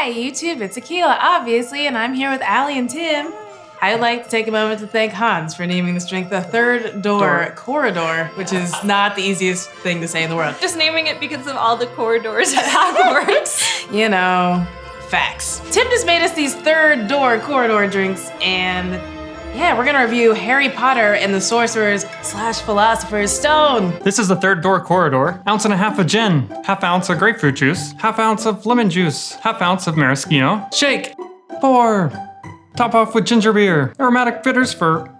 Hi YouTube, it's Akila, obviously, and I'm here with Ali and Tim. I'd like to take a moment to thank Hans for naming this drink the third door corridor, which is not the easiest thing to say in the world. Just naming it because of all the corridors at Hogwarts. You know, facts. Tim just made us these third door corridor drinks, and yeah, we're gonna review Harry Potter and the Sorcerer's / Philosopher's Stone. This is the third door corridor. 1.5 ounces of gin, 1/2 ounce of grapefruit juice, 1/2 ounce of lemon juice, 1/2 ounce of maraschino. Shake, pour. Top off with ginger beer. Aromatic bitters for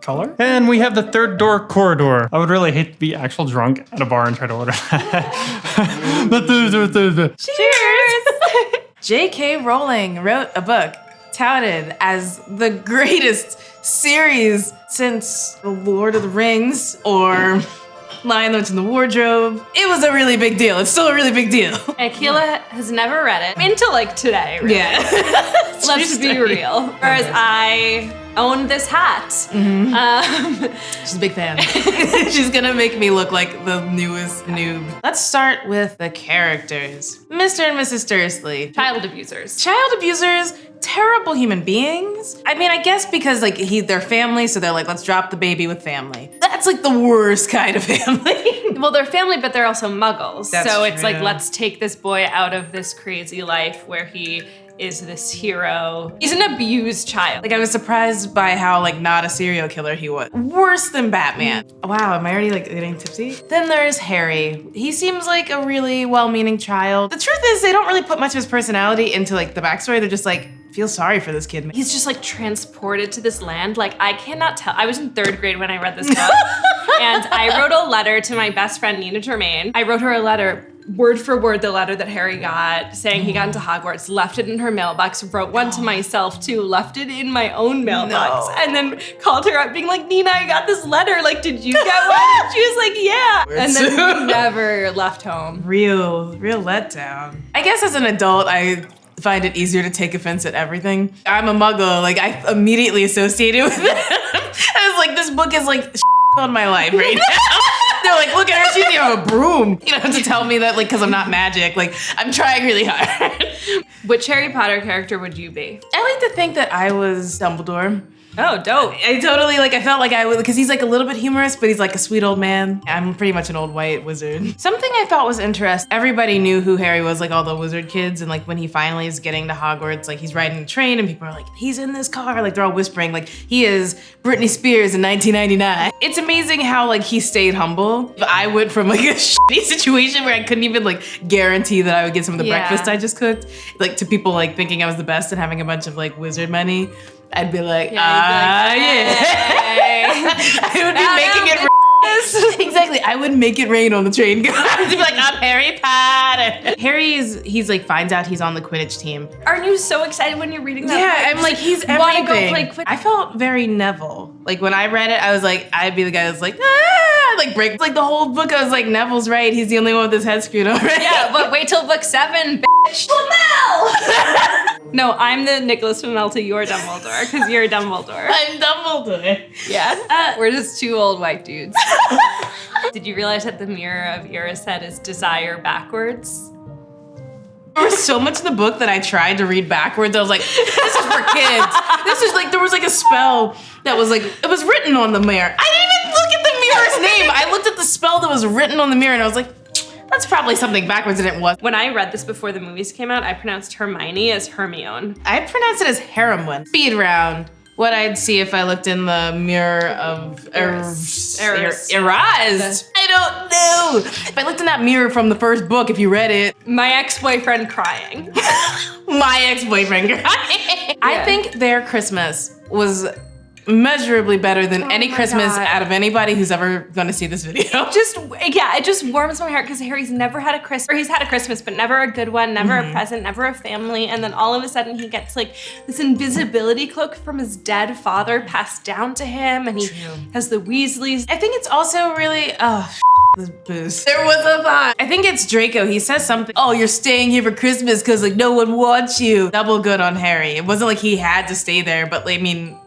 color. And we have the third door corridor. I would really hate to be actual drunk at a bar and try to order that. Cheers! J.K. Rowling wrote a book touted as the greatest series since The Lord of the Rings or Lion, the Witch, and the Wardrobe. It was a really big deal. It's still a really big deal. Akila has never read it until like today, really. Yeah. Let's be real. Whereas I own this hat. She's a big fan. She's gonna make me look like the newest noob. Let's start with the characters. Mr. and Mrs. Dursley. Child abusers. Child abusers, terrible human beings. I mean, I guess because like they're family, so they're like, let's drop the baby with family. That's like the worst kind of family. Well, they're family, but they're also muggles. That's so it's like, true. let's take this boy out of this crazy life where he is this hero. He's an abused child. Like I was surprised by how like not a serial killer he was. Worse than Batman. Wow, am I already like getting tipsy? Then there's Harry. He seems like a really well-meaning child. The truth is they don't really put much of his personality into like the backstory. They're just like, feel sorry for this kid. He's just like transported to this land. Like I cannot tell. I was in 3rd grade when I read this book and I wrote a letter to my best friend, Nina Germain. I wrote her a letter, word for word, the letter that Harry got, saying he got into Hogwarts, left it in her mailbox, wrote one to myself too, left it in my own mailbox, and then called her up being like, Nina, I got this letter, like, did you get one? And she was like, yeah. And then we never left home. Real letdown. I guess as an adult, I find it easier to take offense at everything. I'm a muggle, like I immediately associated with it. I was like, this book is like on my life right now. They're like, look at her, she's even a broom. You know, to tell me that like, cause I'm not magic, like I'm trying really hard. Which Harry Potter character would you be? I like to think that I was Dumbledore. Oh, dope. I totally, like, I felt like I would, because he's like a little bit humorous, but he's like a sweet old man. I'm pretty much an old white wizard. Something I thought was interesting, everybody knew who Harry was, like all the wizard kids, and like when he finally is getting to Hogwarts, like he's riding a train and people are like, he's in this car, like they're all whispering, like he is Britney Spears in 1999. It's amazing how like he stayed humble. I went from like a shitty situation where I couldn't even like guarantee that I would get some of the breakfast I just cooked, like to people like thinking I was the best and having a bunch of like wizard money. I'd be like, yeah. I would be making it rain. Exactly, I would make it rain on the train. I'd be like, I'm Harry Potter. He's like, finds out he's on the Quidditch team. Aren't you so excited when you're reading that? Yeah, I'm like, he's everything. Wanna go play Quidditch? I felt very Neville. Like when I read it, I was like, I'd be the guy that's like, like break. Like the whole book, I was like, Neville's right. He's the only one with his head screwed on, right? Yeah, but wait till book 7, bitch. No, I'm the Nicholas Flamel to your Dumbledore, because you're Dumbledore. I'm Dumbledore. Yeah, we're just 2 old white dudes. Did you realize that the Mirror of Erised is desire backwards? There was so much in the book that I tried to read backwards. I was like, this is for kids. This is like, there was like a spell that was like, it was written on the mirror. I didn't even look at the mirror's name. I looked at the spell that was written on the mirror and I was like, that's probably something backwards, and it was. When I read this before the movies came out, I pronounced Hermione as Hermione. I pronounced it as Haremwin. Speed round. What I'd see if I looked in the mirror of Erised. I don't know. If I looked in that mirror from the first book, if you read it. My ex-boyfriend crying. My ex-boyfriend crying. I think their Christmas was measurably better than any Christmas out of anybody who's ever gonna see this video. It just warms my heart because Harry's never had a Christmas, or he's had a Christmas, but never a good one, never a present, never a family, and then all of a sudden he gets like this invisibility cloak from his dead father passed down to him, and he has the Weasleys. I think it's also really, this boost. There was a thought. I think it's Draco. He says something, oh, you're staying here for Christmas because like no one wants you. Double good on Harry. It wasn't like he had to stay there, but I mean,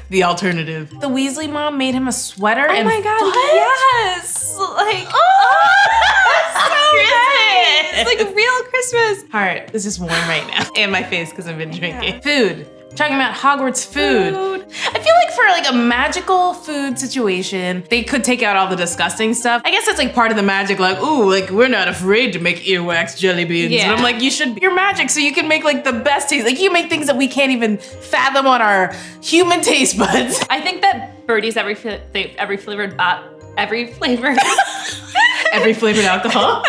The alternative. The Weasley mom made him a sweater and Oh my god, fudge? yes! Like, so nice! It's like real Christmas. Heart is just warm right now. And my face because I've been drinking. Food. Talking about Hogwarts food. I feel like for like a magical food situation, they could take out all the disgusting stuff. I guess that's like part of the magic, like, ooh, like we're not afraid to make earwax jelly beans. Yeah. And I'm like, you're magic, so you can make like the best taste. Like you make things that we can't even fathom on our human taste buds. I think that Birdie's every flavored Every flavored alcohol.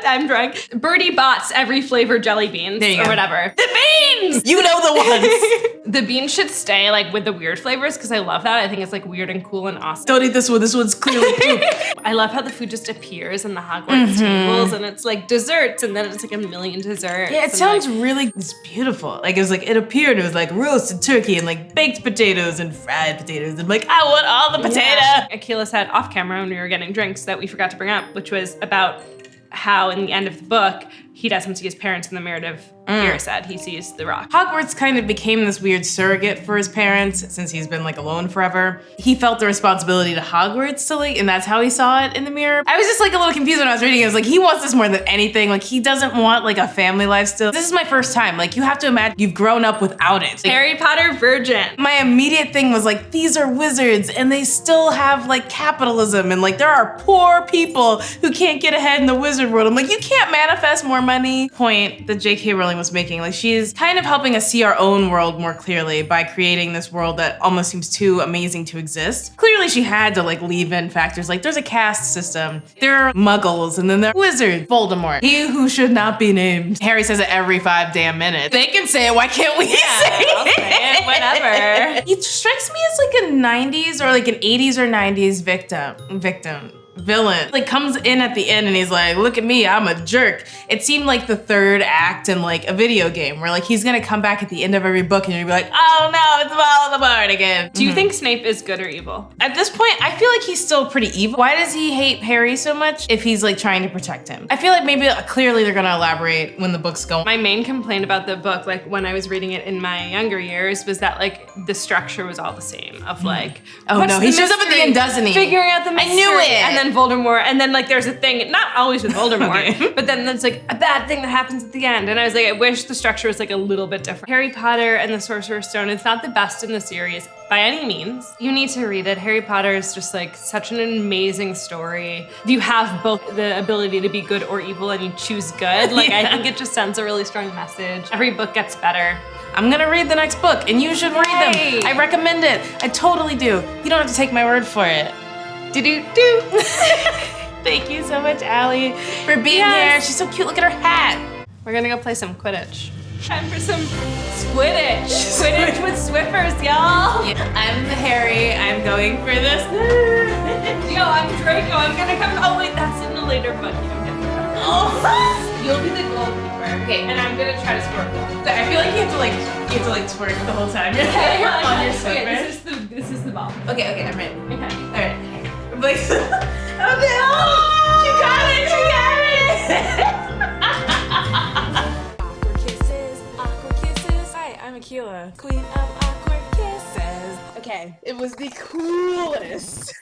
I'm drunk. Birdie bots every flavored jelly beans There you or go. whatever. The beans! You know the ones. The beans should stay like with the weird flavors because I love that. I think it's like weird and cool and awesome. Don't eat this one. This one's clearly poop. I love how the food just appears in the Hogwarts tables and it's like desserts and then it's like a million desserts. Yeah, it and, sounds like, really, it's beautiful. Like it was like, it appeared, it was like roasted turkey and like baked potatoes and fried potatoes. And like, I want all the potato. Yeah. Akila said off camera when we were getting drinks that we forgot to bring up, which was about how in the end of the book, he doesn't see his parents in the narrative. Here said he sees the rock. Hogwarts kind of became this weird surrogate for his parents since he's been like alone forever. He felt the responsibility to Hogwarts to like, and that's how he saw it in the mirror. I was just like a little confused when I was reading it. I was like, he wants this more than anything. Like he doesn't want like a family life still. This is my first time. Like you have to imagine you've grown up without it. Like, Harry Potter virgin. my immediate thing was like, these are wizards and they still have like capitalism and like there are poor people who can't get ahead in the wizard world. I'm like, you can't manifest more money. Point that J.K. Rowling was making. Like she's kind of helping us see our own world more clearly by creating this world that almost seems too amazing to exist. Clearly she had to like leave in factors like there's a caste system, there are muggles, and then there are wizards, Voldemort, he who should not be named. Harry says it every 5 damn minutes. They can say it, why can't we say I'll it? say it, whatever. He strikes me as like a 90s or like an 80s or 90s villain. Like comes in at the end and he's like, look at me, I'm a jerk. It seemed like the third act in like a video game where like he's gonna come back at the end of every book and you're gonna be like, oh no, it's Voldemort again. Do you think Snape is good or evil? At this point, I feel like he's still pretty evil. Why does he hate Harry so much if he's like trying to protect him? I feel like maybe clearly they're gonna elaborate when the books go on. My main complaint about the book, like when I was reading it in my younger years, was that like the structure was all the same of like, Oh what's no, the he shows up at the mystery? end, doesn't he? Figuring out the mystery. I knew it. And then Voldemort, and then like there's a thing, not always with Voldemort, Okay. but then there's like a bad thing that happens at the end. And I was like, I wish the structure was like a little bit different. Harry Potter and the Sorcerer's Stone, it's not the best in the series by any means. You need to read it. Harry Potter is just like such an amazing story. If you have both the ability to be good or evil and you choose good, like I think it just sends a really strong message. Every book gets better. I'm gonna read the next book and you should read Yay. them. I recommend it. I totally do. You don't have to take my word for it. Do-do-do. Thank you so much, Ali, for being Yes. here. She's so cute. Look at her hat. We're gonna go play some Quidditch. Time for some Squidditch. Quidditch with Swiffers, y'all. I'm Harry. I'm going for this. Yo, I'm Draco. I'm gonna come. Oh wait, that's in the later book. You don't get to that. Oh. You'll be the goalkeeper. Okay, and I'm gonna try to score a goal. I feel like you have to like twerk the whole time. You're Okay, on your okay, Swiffer. this is the ball. Okay, I'm ready. Okay. All right. Like, oh no! She got it! She got it! Awkward kisses, awkward kisses. Hi, I'm Akila, queen of awkward kisses. Okay, it was the coolest